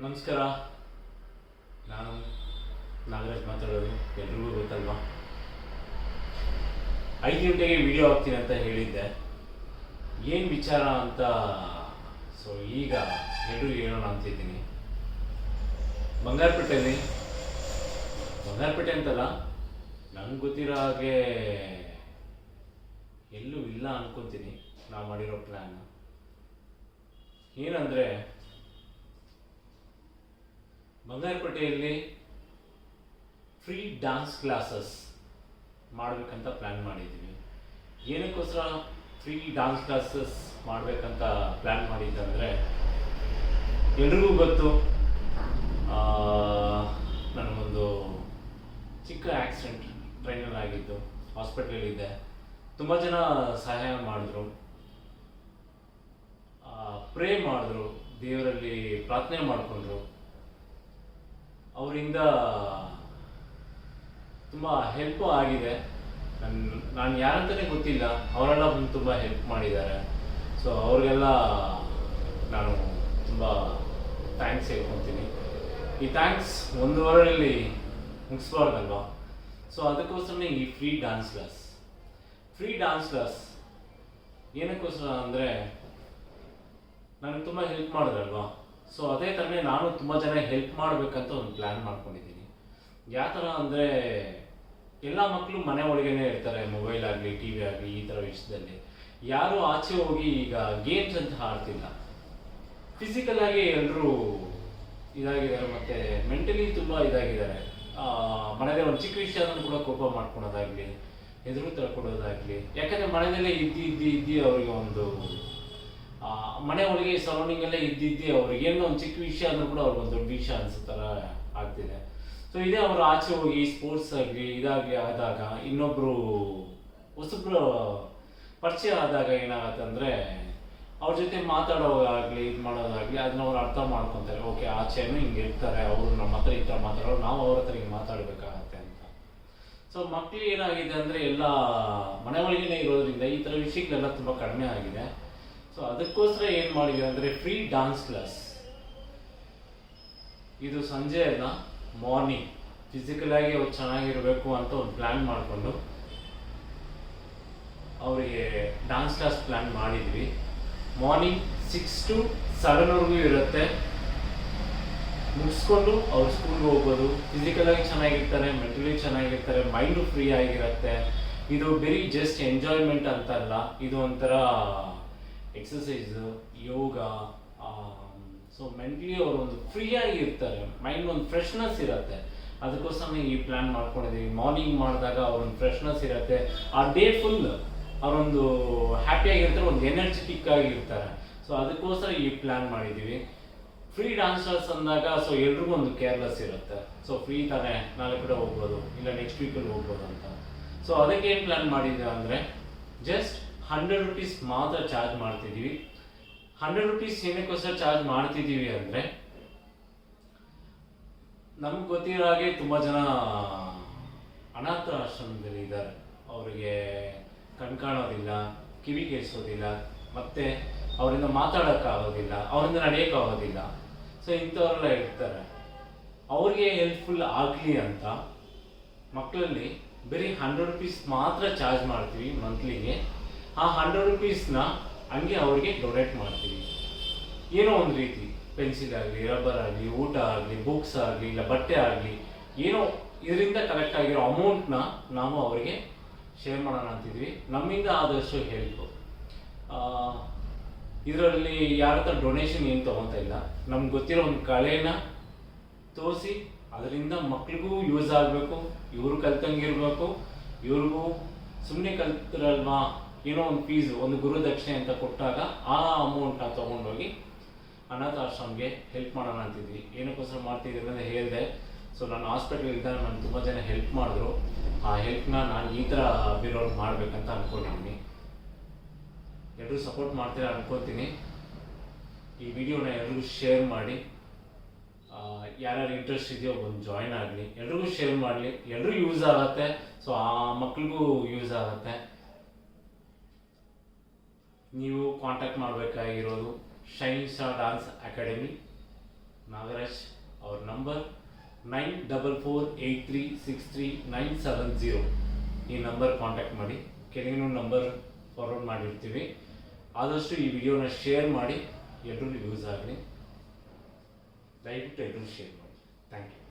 ನಮಸ್ಕಾರ. ನಾನು ನಾಗರಾಜ್ ಮಾತಾಡೋದು. ಎಲ್ರಿಗೂ ಗೊತ್ತಲ್ವಾ, 5 ಗಂಟೆಗೆ ವಿಡಿಯೋ ಹಾಕ್ತೀನಿ ಅಂತ ಹೇಳಿದ್ದೆ. ಏನು ವಿಚಾರ ಅಂತ ಈಗ ಎಲ್ರಿಗೂ ಹೇಳೋಣ ಅಂತಿದ್ದೀನಿ. ಬಂಗಾರಪೇಟೆಯಲ್ಲಿ, ಬಂಗಾರಪೇಟೆ ಅಂತಲ್ಲ, ನಂಗೆ ಗೊತ್ತಿರೋ ಹಾಗೆ ಎಲ್ಲೂ ಇಲ್ಲ ಅನ್ಕೊತೀನಿ ನಾವು ಮಾಡಿರೋ ಪ್ಲ್ಯಾನ್. ಏನಂದರೆ, ಬಂಗಾರಪೇಟೆಯಲ್ಲಿ ಫ್ರೀ ಡ್ಯಾನ್ಸ್ ಕ್ಲಾಸಸ್ ಮಾಡಬೇಕಂತ ಪ್ಲ್ಯಾನ್ ಮಾಡಿದ್ದೀವಿ. ಏನಕ್ಕೋಸ್ಕರ ಫ್ರೀ ಡ್ಯಾನ್ಸ್ ಕ್ಲಾಸಸ್ ಮಾಡಬೇಕಂತ ಪ್ಲ್ಯಾನ್ ಮಾಡಿದ್ದಂದರೆ, ಎಲ್ರಿಗೂ ಗೊತ್ತು, ನನಗೊಂದು ಚಿಕ್ಕ ಆಕ್ಸಿಡೆಂಟ್ ಟ್ರೈನಲ್ಲಿ ಆಗಿದ್ದು, ಹಾಸ್ಪಿಟ್ಲಲ್ಲಿದ್ದೆ. ತುಂಬ ಜನ ಸಹಾಯ ಮಾಡಿದ್ರು, ಪ್ರೇ ಮಾಡಿದ್ರು, ದೇವರಲ್ಲಿ ಪ್ರಾರ್ಥನೆ ಮಾಡಿಕೊಂಡ್ರು. ಅವರಿಂದ ತುಂಬ ಹೆಲ್ಪು ಆಗಿದೆ. ನಾನು ಯಾರಂತಲೇ ಗೊತ್ತಿಲ್ಲ, ಅವರೆಲ್ಲ ಬಂದು ತುಂಬ ಹೆಲ್ಪ್ ಮಾಡಿದ್ದಾರೆ. ಸೊ ಅವ್ರಿಗೆಲ್ಲ ನಾನು ತುಂಬ ಥ್ಯಾಂಕ್ಸ್ ಹೇಳ್ಕೊತೀನಿ. ಈ ಥ್ಯಾಂಕ್ಸ್ ಒಂದು ವಾರದಲ್ಲಿ ಮುಗಿಸ್ಬಾರ್ದಲ್ವಾ. ಸೊ ಅದಕ್ಕೋಸ್ಕರನೇ ಈ ಫ್ರೀ ಡ್ಯಾನ್ಸ್ ಕ್ಲಾಸ್ ಏನಕ್ಕೋಸ್ಕರ ಅಂದರೆ, ನನಗೆ ತುಂಬ ಹೆಲ್ಪ್ ಮಾಡಿದ್ರಲ್ವಾ. ಸೊ ಅದೇ ಥರನೇ ನಾನು ತುಂಬ ಜನ ಹೆಲ್ಪ್ ಮಾಡಬೇಕಂತ ಒಂದು ಪ್ಲ್ಯಾನ್ ಮಾಡ್ಕೊಂಡಿದ್ದೀನಿ. ಯಾವ ಥರ ಅಂದರೆ, ಎಲ್ಲ ಮಕ್ಕಳು ಮನೆ ಒಳಗೇನೆ ಇರ್ತಾರೆ, ಮೊಬೈಲ್ ಆಗಲಿ, ಟಿ ವಿ ಆಗಲಿ, ಈ ಥರ ವಿಷಯದಲ್ಲಿ ಯಾರೂ ಆಚೆ ಹೋಗಿ ಈಗ ಗೇಮ್ಸ್ ಅಂತ ಆಡ್ತಿಲ್ಲ. ಫಿಸಿಕಲಾಗಿ ಎಲ್ಲರೂ ಇದಾಗಿದ್ದಾರೆ, ಮತ್ತು ಮೆಂಟಲಿ ತುಂಬ ಇದಾಗಿದ್ದಾರೆ. ಮನೆಯಲ್ಲೇ ಒಂದು ಚಿಕ್ಕ ವಿಷಯನೂ ಕೂಡ ಕೋಪ ಮಾಡ್ಕೊಳೋದಾಗಲಿ, ಎದುರು ತಳ್ಕೊಡೋದಾಗಲಿ. ಯಾಕಂದರೆ ಮನೆಯಲ್ಲೇ ಇದ್ದಿ ಅವರಿಗೆ ಒಂದು ಮನೆ ಒಳಗೆ ಸರೌಂಡಿಂಗಲ್ಲೇ ಇದ್ದಿದ್ದಿ ಅವ್ರಿಗೆ ಏನೋ ಒಂದು ಚಿಕ್ಕ ವಿಷಯ ಅಂದ್ರೂ ಕೂಡ ಅವ್ರಿಗೊಂದು ದೊಡ್ಡ ವಿಷಯ ಅನಿಸೋ ಥರ ಆಗ್ತಿದೆ. ಸೊ ಇದೇ ಅವರು ಆಚೆ ಹೋಗಿ ಸ್ಪೋರ್ಟ್ಸ್ ಆಗಲಿ ಇದಾಗಲಿ ಆದಾಗ, ಇನ್ನೊಬ್ಬರು ಹೊಸಬ್ರು ಪರಿಚಯ ಆದಾಗ ಏನಾಗತ್ತೆ ಅಂದರೆ, ಅವ್ರ ಜೊತೆ ಮಾತಾಡೋದಾಗಲಿ ಇದು ಮಾಡೋದಾಗಲಿ ಅದನ್ನ ಅವ್ರು ಅರ್ಥ ಮಾಡ್ಕೊತಾರೆ. ಓಕೆ, ಆಚೆನೂ ಹಿಂಗೆ ಇರ್ತಾರೆ, ಅವರು ನಮ್ಮ ಹತ್ರ ಈ ಥರ ಮಾತಾಡೋರು, ನಾವು ಅವ್ರ ಹತ್ರ ಹಿಂಗೆ ಮಾತಾಡಬೇಕಾಗತ್ತೆ ಅಂತ. ಸೊ ಮಕ್ಕಳು ಏನಾಗಿದೆ ಅಂದರೆ, ಎಲ್ಲ ಮನೆ ಒಳಗೇನೆ ಇರೋದ್ರಿಂದ ಈ ಥರ ವಿಷಯಗಳೆಲ್ಲ ತುಂಬ ಕಡಿಮೆ ಆಗಿದೆ. ಸೊ ಅದಕ್ಕೋಸ್ಕರ ಏನು ಮಾಡಿದ್ವಿ ಅಂದರೆ, ಫ್ರೀ ಡ್ಯಾನ್ಸ್ ಕ್ಲಾಸ್. ಇದು ಸಂಜೆ ಅಲ್ಲ, ಮಾರ್ನಿಂಗ್. ಫಿಸಿಕಲಾಗಿ ಅವ್ರು ಚೆನ್ನಾಗಿರಬೇಕು ಅಂತ ಒಂದು ಪ್ಲ್ಯಾನ್ ಮಾಡಿಕೊಂಡು ಅವರಿಗೆ ಡ್ಯಾನ್ಸ್ ಕ್ಲಾಸ್ ಪ್ಲ್ಯಾನ್ ಮಾಡಿದ್ವಿ. ಮಾರ್ನಿಂಗ್ 6 to 7 ಇರುತ್ತೆ. ಮುಗಿಸ್ಕೊಂಡು ಅವ್ರು ಸ್ಕೂಲ್ಗೆ ಹೋಗ್ಬೋದು. ಫಿಸಿಕಲಾಗಿ ಚೆನ್ನಾಗಿರ್ತಾರೆ, ಮೆಂಟಲಿ ಚೆನ್ನಾಗಿರ್ತಾರೆ, ಮೈಂಡು ಫ್ರೀ ಆಗಿರುತ್ತೆ. ಇದು ಬರೀ ಜಸ್ಟ್ ಎಂಜಾಯ್ಮೆಂಟ್ ಅಂತಲ್ಲ, ಇದು ಒಂಥರ ಎಕ್ಸಸೈಸು, ಯೋಗ. ಸೊ ಮೆಂಟ್ಲಿ ಅವರು ಒಂದು ಫ್ರೀಯಾಗಿ ಇರ್ತಾರೆ, ಮೈಂಡ್ ಒಂದು ಫ್ರೆಶ್ನೆಸ್ ಇರುತ್ತೆ. ಅದಕ್ಕೋಸ್ಕರ ಈ ಪ್ಲ್ಯಾನ್ ಮಾಡ್ಕೊಂಡಿದ್ದೀವಿ. ಮಾರ್ನಿಂಗ್ ಮಾಡಿದಾಗ ಅವ್ರೊಂದು ಫ್ರೆಶ್ನೆಸ್ ಇರುತ್ತೆ, ಆ ಡೇ ಫುಲ್ ಅವರೊಂದು ಹ್ಯಾಪಿಯಾಗಿರ್ತಾರೆ, ಒಂದು ಎನರ್ಜೆಟಿಕ್ ಆಗಿರ್ತಾರೆ. ಸೊ ಅದಕ್ಕೋಸ್ಕರ ಈ ಪ್ಲ್ಯಾನ್ ಮಾಡಿದ್ದೀವಿ. ಫ್ರೀ ಡ್ಯಾನ್ಸ್ ಕ್ಲಾಸ್ ಅಂದಾಗ ಸೊ ಎಲ್ರಿಗೂ ಒಂದು ಕೇರ್ಲೆಸ್ ಇರುತ್ತೆ. ಸೊ ಫ್ರೀ ತಾನೇ, ನಾಳೆ ಕೂಡ ಹೋಗ್ಬೋದು, ಇಲ್ಲ ನೆಕ್ಸ್ಟ್ ವೀಕಲ್ಲಿ ಹೋಗ್ಬೋದು ಅಂತ. ಸೊ ಅದಕ್ಕೆ ಏನು ಪ್ಲ್ಯಾನ್ ಮಾಡಿದ್ದೀವಿ ಅಂದರೆ, ಜಸ್ಟ್ 100 rupees ಮಾತ್ರ ಚಾರ್ಜ್ ಮಾಡ್ತಿದ್ದೀವಿ. 100 rupees ಏನಕ್ಕೋಸ್ಕರ ಚಾರ್ಜ್ ಮಾಡ್ತಿದ್ದೀವಿ ಅಂದರೆ, ನಮ್ಗೆ ಗೊತ್ತಿರೋ ಹಾಗೆ ತುಂಬ ಜನ ಅನಾಥ ಆಶ್ರಮದಲ್ಲಿ ಇದ್ದಾರೆ. ಅವರಿಗೆ ಕಣ್ ಕಾಣೋದಿಲ್ಲ, ಕಿವಿ ಕೇಳಿಸೋದಿಲ್ಲ, ಮತ್ತು ಅವರಿಂದ ಮಾತಾಡೋಕ್ಕಾಗೋದಿಲ್ಲ, ಅವರಿಂದ ನಡೆಯೋಕ್ಕಾಗೋದಿಲ್ಲ. ಸೊ ಇಂಥವರೆಲ್ಲ ಇರ್ತಾರೆ. ಅವ್ರಿಗೆ ಹೆಲ್ಪ್ಫುಲ್ ಆಗಲಿ ಅಂತ ಮಕ್ಕಳಲ್ಲಿ ಬರೀ 100 rupees ಮಾತ್ರ ಚಾರ್ಜ್ ಮಾಡ್ತೀವಿ ಮಂತ್ಲಿಗೆ. ಆ 100 rupeesನ ಹಂಗೆ ಅವ್ರಿಗೆ ಡೊನೇಟ್ ಮಾಡ್ತೀವಿ. ಏನೋ ಒಂದು ರೀತಿ ಪೆನ್ಸಿಲ್ ಆಗಲಿ, ರಬ್ಬರ್ ಆಗಲಿ, ಊಟ ಆಗಲಿ, ಬುಕ್ಸ್ ಆಗಲಿ, ಇಲ್ಲ ಬಟ್ಟೆ ಆಗಲಿ, ಏನೋ ಇದರಿಂದ ಕಲೆಕ್ಟ್ ಆಗಿರೋ ಅಮೌಂಟ್ನ ನಾವು ಅವರಿಗೆ ಶೇರ್ ಮಾಡೋಣ ಅಂತಿದ್ವಿ. ನಮ್ಮಿಂದ ಆದಷ್ಟು ಹೆಲ್ಪು. ಇದರಲ್ಲಿ ಯಾರ ಹತ್ರ ಡೊನೇಷನ್ ಏನು ತೊಗೊತಾ ಇಲ್ಲ. ನಮ್ಗೆ ಗೊತ್ತಿರೋ ಒಂದು ಕಲೆನ ತೋರಿಸಿ ಅದರಿಂದ ಮಕ್ಳಿಗೂ ಯೂಸ್ ಆಗಬೇಕು, ಇವರು ಕಲ್ತಂಗಿರ್ಬೇಕು, ಇವ್ರಿಗೂ ಸುಮ್ಮನೆ ಕಲ್ತಿರಲ್ವಾ, ಏನೋ ಒಂದು ಫೀಸು, ಒಂದು ಗುರುದಕ್ಷಿಣೆ ಅಂತ ಕೊಟ್ಟಾಗ ಆ ಅಮೌಂಟ್ನ ತೊಗೊಂಡೋಗಿ ಅನಾಥ ಆಶ್ರಮಕ್ಕೆ ಹೆಲ್ಪ್ ಮಾಡೋಣ ಅಂತಿದ್ವಿ. ಏನಕ್ಕೋಸ್ಕರ ಮಾಡ್ತಿದ್ದೀವಿ ಅಂತ ಹೇಳಿದೆ. ಸೊ ನಾನು ಹಾಸ್ಪಿಟ್ಲ್ ಇದ್ದಾಗ ನಾನು ತುಂಬ ಜನ ಹೆಲ್ಪ್ ಮಾಡಿದ್ರು. ಆ ಹೆಲ್ಪ್ನ ನಾನು ಈ ಥರ ಬೇರೆಯವ್ರಿಗೆ ಮಾಡಬೇಕಂತ ಅಂದ್ಕೊಂಡಿದ್ದೀನಿ. ಎಲ್ಲರೂ ಸಪೋರ್ಟ್ ಮಾಡ್ತೀರಾ ಅಂದ್ಕೊತೀನಿ. ಈ ವಿಡಿಯೋನ ಎಲ್ರಿಗೂ ಶೇರ್ ಮಾಡಿ. ಯಾರ್ಯಾರು ಇಂಟ್ರೆಸ್ಟ್ ಇದೆಯೋ ಬಂದು ಜಾಯ್ನ್ ಆಗಲಿ, ಎಲ್ರಿಗೂ ಶೇರ್ ಮಾಡಲಿ, ಎಲ್ರಿಗೂ ಯೂಸ್ ಆಗುತ್ತೆ. ಸೊ ಆ ಮಕ್ಳಿಗೂ ಯೂಸ್ ಆಗುತ್ತೆ. ನೀವು ಕಾಂಟ್ಯಾಕ್ಟ್ ಮಾಡಬೇಕಾಗಿರೋದು shine star dance academy, Nagaraj. ಅವ್ರ ನಂಬರ್ 9448363970. ಈ ನಂಬರ್ ಕಾಂಟ್ಯಾಕ್ಟ್ ಮಾಡಿ. ಕೆಳಗಿನ ನಂಬರ್ ಫಾರ್ವರ್ಡ್ ಮಾಡಿರ್ತೀವಿ. ಆದಷ್ಟು ಈ ವಿಡಿಯೋನ ಶೇರ್ ಮಾಡಿ, ಎಲ್ಲರಿಗೂ ಯೂಸ್ ಆಗಲಿ. ದಯವಿಟ್ಟು ಎಲ್ಲರೂ ಶೇರ್ ಮಾಡಿ. Thank you.